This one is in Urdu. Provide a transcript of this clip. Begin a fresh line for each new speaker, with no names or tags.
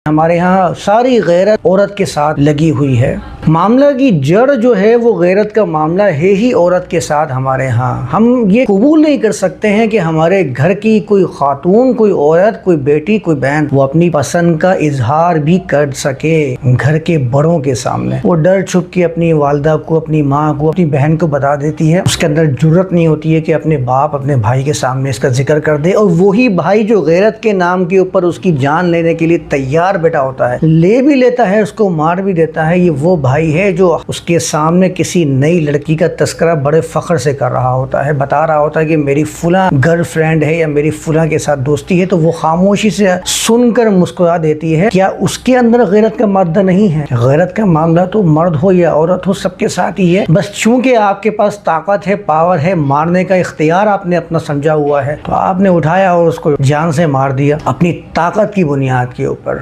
ہمارے ہاں ساری غیرت عورت کے ساتھ لگی ہوئی ہے۔ معاملہ کی جڑ جو ہے وہ غیرت کا معاملہ ہے ہی عورت کے ساتھ ہمارے ہاں۔ ہم یہ قبول نہیں کر سکتے ہیں کہ ہمارے گھر کی کوئی خاتون، کوئی عورت، کوئی بیٹی، کوئی بہن وہ اپنی پسند کا اظہار بھی کر سکے گھر کے بڑوں کے سامنے۔ وہ ڈر چھپ کے اپنی والدہ کو، اپنی ماں کو، اپنی بہن کو بتا دیتی ہے۔ اس کے اندر جرت نہیں ہوتی ہے کہ اپنے باپ، اپنے بھائی کے سامنے اس کا ذکر کر دے، اور وہی بھائی جو غیرت کے نام کے اوپر اس کی جان لینے کے لیے تیار بیٹھا ہوتا ہے، لے بھی لیتا ہے، اس کو مار بھی دیتا ہے۔ یہ وہ بھائی ہے جو اس کے سامنے کسی نئی لڑکی کا تذکرہ بڑے فخر سے کر رہا ہوتا ہے، بتا رہا ہوتا ہے کہ میری فلاں گرل فرینڈ ہے یا میری فلاں کے ساتھ دوستی ہے، تو وہ خاموشی سے سن کر مسکرا دیتی ہے۔ کیا اس کے اندر غیرت کا مادہ نہیں ہے؟ غیرت کا معاملہ تو مرد ہو یا عورت ہو سب کے ساتھ ہی ہے، بس چونکہ آپ کے پاس طاقت ہے، پاور ہے، مارنے کا اختیار آپ نے اپنا سمجھا ہوا ہے، تو آپ نے اٹھایا اور اس کو جان سے مار دیا اپنی طاقت کی بنیاد کے اوپر۔